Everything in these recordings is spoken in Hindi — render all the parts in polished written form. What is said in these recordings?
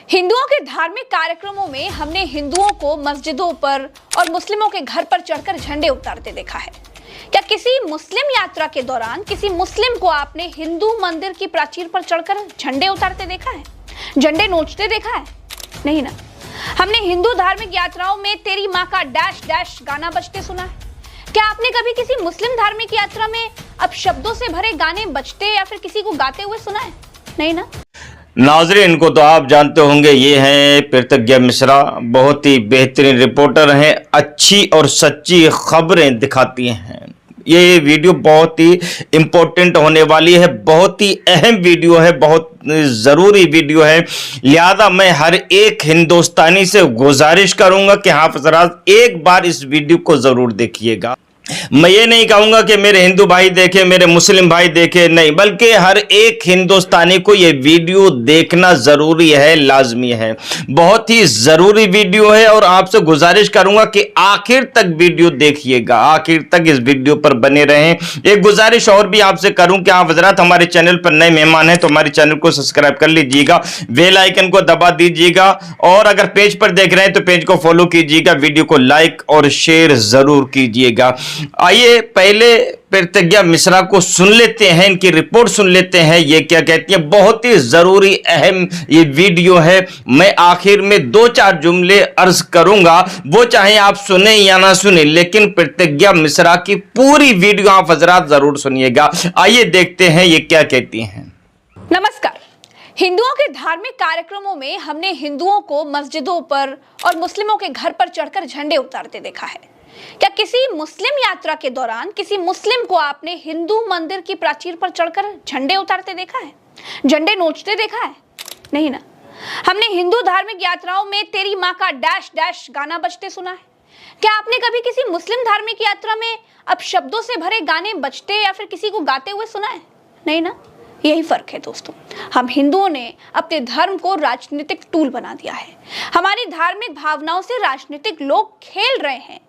हिंदुओं के धार्मिक कार्यक्रमों में हमने हिंदुओं को मस्जिदों पर और मुस्लिमों के घर पर चढ़कर झंडे उतारते देखा है। क्या किसी मुस्लिम यात्रा के दौरान किसी मुस्लिम को आपने हिंदू मंदिर की प्राचीर पर चढ़कर झंडे उतारते देखा है, झंडे नोचते देखा है? नहीं ना। हमने हिंदू धार्मिक यात्राओं में तेरी माँ का डैश डैश गाना बजते सुना है। क्या आपने कभी किसी मुस्लिम धार्मिक यात्रा में अब शब्दों से भरे गाने बजते या फिर किसी को गाते हुए सुना है? नहीं ना। नाज़रीन, इनको तो आप जानते होंगे, ये हैं प्रतिज्ञा मिश्रा। बहुत ही बेहतरीन रिपोर्टर हैं, अच्छी और सच्ची खबरें दिखाती हैं। ये वीडियो बहुत ही इम्पोर्टेंट होने वाली है, बहुत ही अहम वीडियो है, बहुत ज़रूरी वीडियो है। लिहाजा मैं हर एक हिंदुस्तानी से गुजारिश करूंगा कि आप हज़रात एक बार इस वीडियो को ज़रूर देखिएगा। मैं ये नहीं कहूंगा कि मेरे हिंदू भाई देखे, मेरे मुस्लिम भाई देखे, नहीं, बल्कि हर एक हिंदुस्तानी को ये वीडियो देखना जरूरी है, लाजमी है। बहुत ही जरूरी वीडियो है और आपसे गुजारिश करूंगा कि आखिर तक वीडियो देखिएगा, आखिर तक इस वीडियो पर बने रहें। एक गुजारिश और भी आपसे करूं कि आप हजरात हमारे चैनल पर नए मेहमान हैं तो हमारे चैनल को सब्सक्राइब कर लीजिएगा, बेल आइकन को दबा दीजिएगा और अगर पेज पर देख रहे हैं तो पेज को फॉलो कीजिएगा, वीडियो को लाइक और शेयर जरूर कीजिएगा। आइए पहले प्रतिज्ञा मिश्रा को सुन लेते हैं, इनकी रिपोर्ट सुन लेते हैं, ये क्या कहती है। बहुत ही जरूरी अहम ये वीडियो है। मैं आखिर में दो चार जुमले अर्ज करूंगा, वो चाहे आप सुने या ना सुने, लेकिन प्रतिज्ञा मिश्रा की पूरी वीडियो आप हजरात जरूर सुनिएगा। आइए देखते हैं ये क्या कहती हैं। नमस्कार। हिंदुओं के धार्मिक कार्यक्रमों में हमने हिंदुओं को मस्जिदों पर और मुस्लिमों के घर पर चढ़कर झंडे उतारते देखा है। क्या किसी मुस्लिम यात्रा के दौरान किसी मुस्लिम को आपने हिंदू मंदिर की प्राचीर पर चढ़कर झंडे उतारते देखा है, झंडे नोचते देखा है? नहीं ना। हमने हिंदू धार्मिक यात्राओं में तेरी माँ का डैश डैश गाना बजते सुना है। क्या आपने कभी किसी मुस्लिम धार्मिक यात्रा में अब शब्दों से भरे गाने बजते या फिर किसी को गाते हुए सुना है? नहीं ना। यही फर्क है दोस्तों। हम हिंदुओं ने अपने धर्म को राजनीतिक टूल बना दिया है। हमारी धार्मिक भावनाओं से राजनीतिक लोग खेल रहे हैं,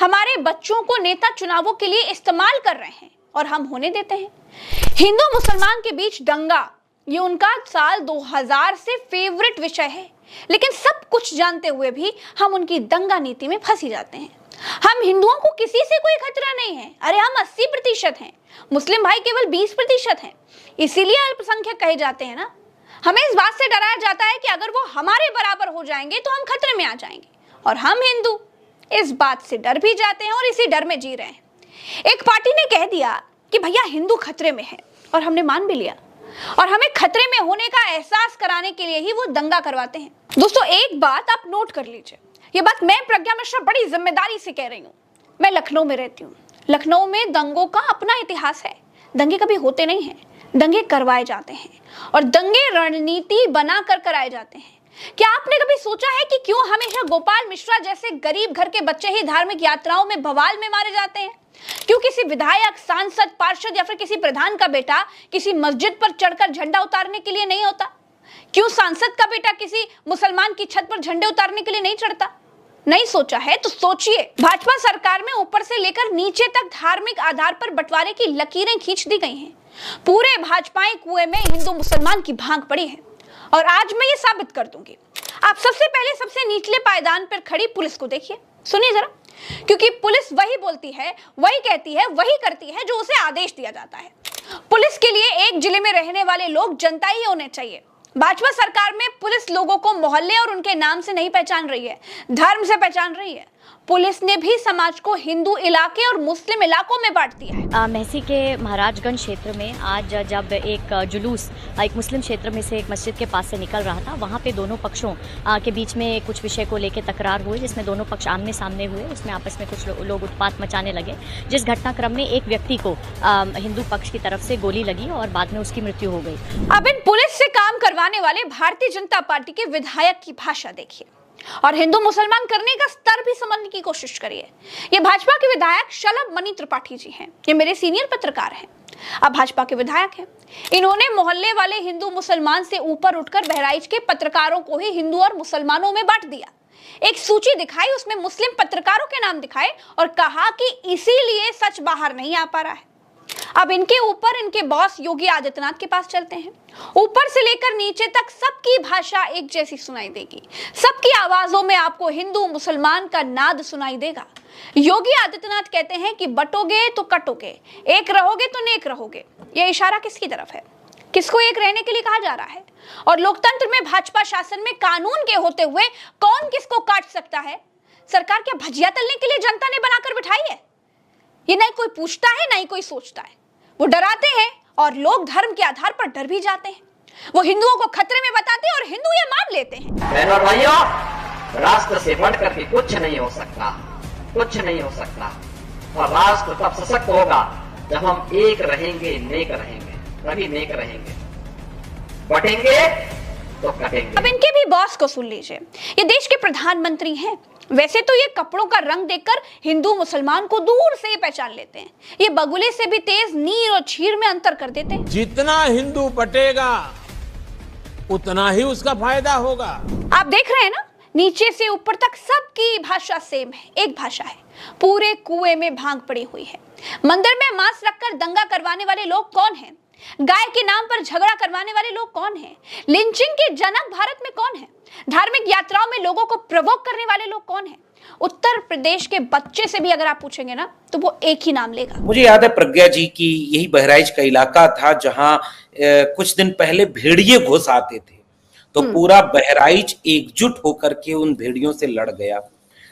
हमारे बच्चों को नेता चुनावों के लिए इस्तेमाल कर रहे हैं और हम होने देते हैं। हिंदू मुसलमान के बीच दंगा, ये उनका साल 2000 से फेवरेट विषय है, लेकिन सब कुछ जानते हुए भी हम उनकी दंगा नीति में फंसी जाते हैं। हम हिंदुओं को किसी से कोई खतरा नहीं है। अरे हम 80% हैं, मुस्लिम भाई केवल 20% हैं, इसीलिए अल्पसंख्यक कहे जाते हैं ना। हमें इस बात से डराया जाता है कि अगर वो हमारे बराबर हो जाएंगे तो हम खतरे में आ जाएंगे, और हम हिंदू इस बात से डर भी जाते हैं और इसी डर में जी रहे हैं। एक पार्टी ने कह दिया कि भैया हिंदू खतरे में है, और हमने मान भी लिया, और हमें खतरे में होने का एहसास कराने के लिए ही वो दंगा करवाते हैं। दोस्तों एक बात आप नोट कर लीजिए, ये बात मैं प्रज्ञा मिश्रा बड़ी जिम्मेदारी से कह रही हूँ। मैं लखनऊ में रहती हूँ। लखनऊ में दंगों का अपना इतिहास है। दंगे कभी होते नहीं हैं, दंगे करवाए जाते हैं, और दंगे रणनीति बनाकर कराए जाते हैं। क्या आपने कभी सोचा है कि क्यों हमेशा गोपाल मिश्रा जैसे गरीब घर के बच्चे ही धार्मिक यात्राओं में बवाल में मारे जाते हैं? क्यों किसी विधायक, सांसद, पार्षद या फिर किसी प्रधान का बेटा किसी मस्जिद पर चढ़कर झंडा उतारने के लिए नहीं होता? क्यों सांसद का बेटा किसी मुसलमान की छत पर झंडे उतारने के लिए नहीं चढ़ता? नहीं सोचा है तो सोचिए। भाजपा सरकार में ऊपर से लेकर नीचे तक धार्मिक आधार पर बंटवारे की लकीरें खींच दी गई हैं। पूरे भाजपाई कुएं में हिंदू मुसलमान की भांग पड़ी है, और आज मैं ये साबित कर दूंगी। आप सबसे पहले सबसे निचले पायदान पर खड़ी पुलिस को देखिए, सुनिए जरा, क्योंकि पुलिस वही बोलती है, वही कहती है, वही करती है जो उसे आदेश दिया जाता है। पुलिस के लिए एक जिले में रहने वाले लोग जनता ही होने चाहिए। भाजपा सरकार में पुलिस लोगों को मोहल्ले और उनके नाम से नहीं पहचान रही है, धर्म से पहचान रही है। पुलिस ने भी समाज को हिंदू इलाके और मुस्लिम इलाकों में बांट दिया है। महसी के महाराजगंज क्षेत्र में आज जब एक जुलूस एक मुस्लिम क्षेत्र में से एक मस्जिद के पास से निकल रहा था, वहाँ पे दोनों पक्षों के बीच में कुछ विषय को लेकर तकरार हुई, जिसमें दोनों पक्ष आमने सामने हुए। उसमें आपस में कुछ लोग उत्पात मचाने लगे, जिस घटनाक्रम में एक व्यक्ति को हिंदू पक्ष की तरफ से गोली लगी और बाद में उसकी मृत्यु हो गई। अब इन पुलिस से काम करवाने वाले भारतीय जनता पार्टी के विधायक की भाषा देखिए, और हिंदू मुसलमान करने का स्तर भी समझने की कोशिश करिए। ये भाजपा के विधायक शलभ मणि त्रिपाठी जी हैं। ये मेरे सीनियर पत्रकार हैं, अब भाजपा के विधायक हैं। इन्होंने मोहल्ले वाले हिंदू मुसलमान से ऊपर उठकर बहराइच के पत्रकारों को ही हिंदू और मुसलमानों में बांट दिया। एक सूची दिखाई, उसमें मुस्लिम पत्रकारों के नाम दिखाए और कहा कि इसीलिए सच बाहर नहीं आ पा रहा है। अब इनके ऊपर इनके बॉस योगी आदित्यनाथ के पास चलते हैं। ऊपर से लेकर नीचे तक सबकी भाषा एक जैसी सुनाई देगी, सबकी आवाजों में आपको हिंदू मुसलमान का नाद सुनाई देगा। योगी आदित्यनाथ कहते हैं कि बटोगे तो कटोगे, एक रहोगे तो नेक रहोगे। यह इशारा किसकी तरफ है? किसको एक रहने के लिए कहा जा रहा है? और लोकतंत्र में, भाजपा शासन में कानून के होते हुए कौन किसको काट सकता है? सरकार क्या भजिया तलने के लिए जनता ने बनाकर बिठाई है? ये नहीं कोई पूछता है, नहीं कोई सोचता है। वो डराते हैं और लोग धर्म के आधार पर डर भी जाते हैं। वो हिंदुओं को खतरे में बताते हैं और हिंदू ये मान लेते हैं। बहनों भाइयों, राष्ट्र से बढ़कर के कुछ नहीं हो सकता, कुछ नहीं हो सकता। और राष्ट्र तब सशक्त होगा जब हम एक रहेंगे, नेक रहेंगे, तभी नेक रहेंगे। बटेंगे तो कटेंगे। अब इनके भी बॉस को सुन लीजिए, ये देश के प्रधानमंत्री हैं। वैसे तो ये कपड़ों का रंग देखकर हिंदू मुसलमान को दूर से ही पहचान लेते हैं। ये बगुले से भी तेज नीर और छीर में अंतर कर देते हैं। जितना हिंदू बटेगा उतना ही उसका फायदा होगा। आप देख रहे हैं ना, नीचे से ऊपर तक सबकी भाषा सेम है, एक भाषा है। पूरे कुएं में भांग पड़ी हुई है। मंदिर में मांस रखकर दंगा करवाने वाले लोग कौन हैं? गाय के नाम पर झगड़ा करवाने वाले लोग कौन हैं? लिंचिंग के जनक भारत में कौन है? धार्मिक यात्राओं में लोगों को प्रवोक करने वाले लोग कौन हैं? उत्तर प्रदेश के बच्चे से भी अगर आप पूछेंगे ना, तो वो एक ही नाम लेगा। मुझे याद है प्रज्ञा जी की, यही बहराइच का इलाका था जहां कुछ दिन पहले भेड़िए घुस आते थे, तो पूरा बहराइच एकजुट होकर के उन भेड़ियों से लड़ गया।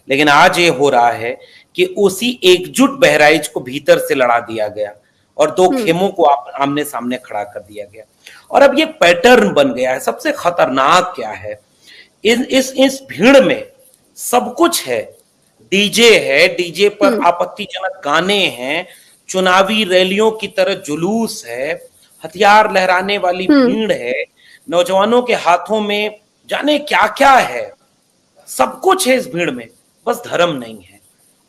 लेकिन आज ये हो रहा है कि उसी एकजुट बहराइच को भीतर से लड़ा दिया गया और दो खेमों को आमने सामने खड़ा कर दिया गया। और अब ये पैटर्न बन गया है। सबसे खतरनाक क्या है, इस भीड़ में सब कुछ है। डीजे है, डीजे पर आपत्तिजनक गाने हैं, चुनावी रैलियों की तरह जुलूस है, हथियार लहराने वाली भीड़ है, नौजवानों के हाथों में जाने क्या क्या है। सब कुछ है इस भीड़ में, बस धर्म नहीं है।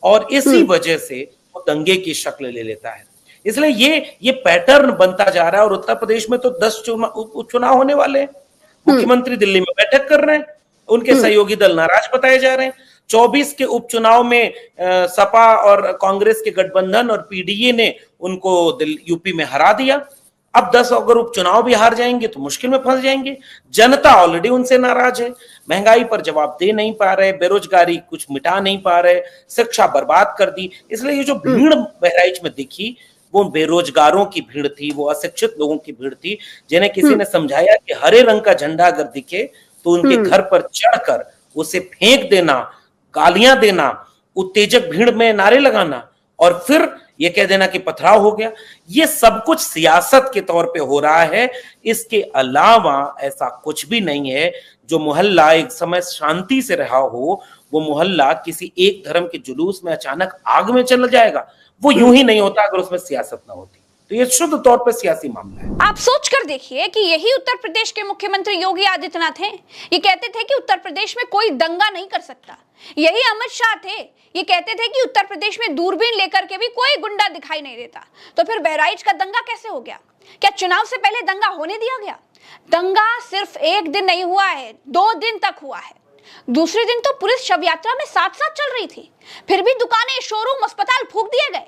और इसी वजह से वो दंगे की शक्ल ले लेता है। इसलिए ये पैटर्न बनता जा रहा है। और उत्तर प्रदेश में तो 10 चुनाव होने वाले हैं। मुख्यमंत्री दिल्ली में बैठक कर रहे हैं, उनके सहयोगी दल नाराज बताए जा रहे हैं। 24 के उपचुनाव में सपा और कांग्रेस के गठबंधन और पीडीए ने उनको यूपी में हरा दिया। अब 10 अगर उपचुनाव भी हार जाएंगे तो मुश्किल में फंस जाएंगे। जनता ऑलरेडी उनसे नाराज है, महंगाई पर जवाब दे नहीं पा रहे, बेरोजगारी कुछ मिटा नहीं पा रहे, शिक्षा बर्बाद कर दी। इसलिए ये जो भीड़ बहराइच में दिखी वो बेरोजगारों की भीड़ थी, वो अशिक्षित लोगों की भीड़ थी, जिन्हें किसी ने समझाया कि हरे रंग का झंडा अगर दिखे तो उनके घर पर चढ़कर उसे फेंक देना, गालियां देना, उत्तेजक भीड़ में नारे लगाना और फिर ये कह देना कि पथराव हो गया। ये सब कुछ सियासत के तौर पे हो रहा है। इसके अलावा ऐसा कुछ भी नहीं है। जो मोहल्ला एक समय शांति से रहा हो, वो मोहल्ला किसी एक धर्म के जुलूस में अचानक आग में चला जाएगा। वो यूं ही नहीं होता अगर उसमें सियासत ना होती। तो ये शुद्ध तौर पर सियासी मामला है। आप सोच कर देखिए कि यही उत्तर प्रदेश के मुख्यमंत्री योगी आदित्यनाथ हैं। ये कहते थे कि उत्तर प्रदेश में कोई दंगा नहीं कर सकता। यही अमित शाह थे, ये कहते थे कि उत्तर प्रदेश में दूरबीन लेकर के भी कोई गुंडा दिखाई नहीं देता। तो फिर बहराइच का दंगा कैसे हो गया? क्या चुनाव से पहले दंगा होने दिया गया? दंगा सिर्फ एक दिन नहीं हुआ है, 2 दिन तक हुआ है। दूसरे दिन तो पुलिस शव यात्रा में साथ साथ चल रही थी, फिर भी दुकानें, शोरूम, अस्पताल फूंक दिए गए।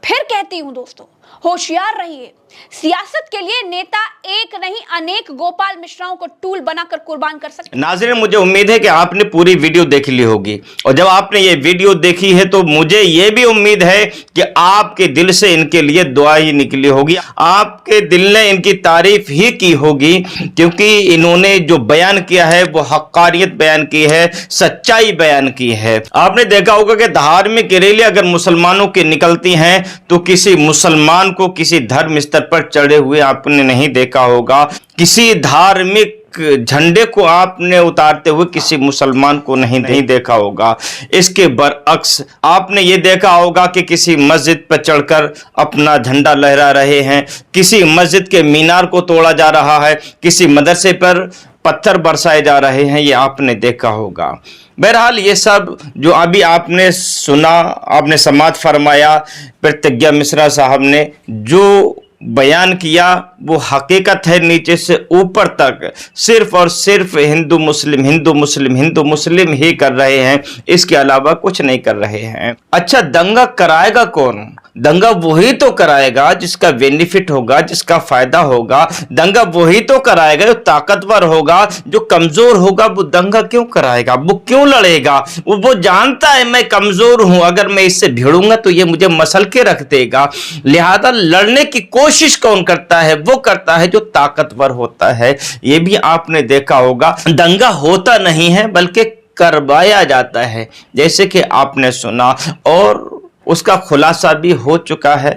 फिर कहती हूं दोस्तों, होशियार रहिए। सियासत के लिए नेता एक नहीं अनेक गोपाल मिश्राओं को टूल बनाकर कुर्बान कर सकते। नाज़रीन, मुझे उम्मीद है कि आपने पूरी वीडियो देख ली होगी और जब आपने ये वीडियो देखी है तो मुझे ये भी उम्मीद है कि आपके दिल से इनके लिए दुआ ही निकली होगी, आपके दिल ने इनकी तारीफ ही की होगी, क्योंकि इन्होंने जो बयान किया है वो हक्कानियत बयान की है, सच्चाई बयान की है। आपने देखा होगा कि धार्मिक रैली अगर मुसलमानों की निकलती हैं तो किसी मुसलमान को किसी धर्म स्तर पर चढ़े हुए आपने नहीं देखा होगा, किसी धार्मिक झंडे को आपने उतारते हुए किसी मुसलमान को नहीं देखा होगा। इसके बरअक्स आपने ये देखा होगा कि किसी मस्जिद पर चढ़कर अपना झंडा लहरा रहे हैं, किसी मस्जिद के मीनार को तोड़ा जा रहा है, किसी मदरसे पर पत्थर बरसाए जा रहे हैं, ये आपने देखा होगा। बहरहाल ये सब जो अभी आपने सुना, आपने समाअत फरमाया, प्रतिज्ञा मिश्रा साहब ने जो बयान किया वो हकीकत है। नीचे से ऊपर तक सिर्फ और सिर्फ हिंदू मुस्लिम हिंदू मुस्लिम हिंदू मुस्लिम ही कर रहे हैं, इसके अलावा कुछ नहीं कर रहे हैं। अच्छा, दंगा कराएगा कौन? दंगा वही तो कराएगा जिसका बेनिफिट होगा, जिसका फायदा होगा। दंगा वही तो कराएगा जो ताकतवर होगा। जो कमजोर होगा वो दंगा क्यों कराएगा, वो क्यों लड़ेगा? वो जानता है मैं कमजोर हूं, अगर मैं इससे भिड़ूंगा तो ये मुझे मसल के रख देगा। लिहाजा लड़ने की कोशिश कौन करता है? वो करता है जो ताकतवर होता है। ये भी आपने देखा होगा, दंगा होता नहीं है बल्कि करवाया जाता है, जैसे कि आपने सुना और उसका खुलासा भी हो चुका है।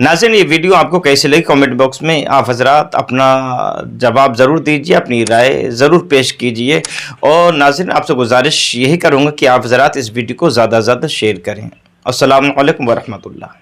नाज़रीन, ये वीडियो आपको कैसे लगी कमेंट बॉक्स में आप हजरात अपना जवाब ज़रूर दीजिए, अपनी राय ज़रूर पेश कीजिए। और नाज़रीन, आपसे गुजारिश यही करूँगा कि आप हजरात इस वीडियो को ज़्यादा से ज़्यादा शेयर करें। अस्सलामु अलैकुम वरहमतुल्लाह।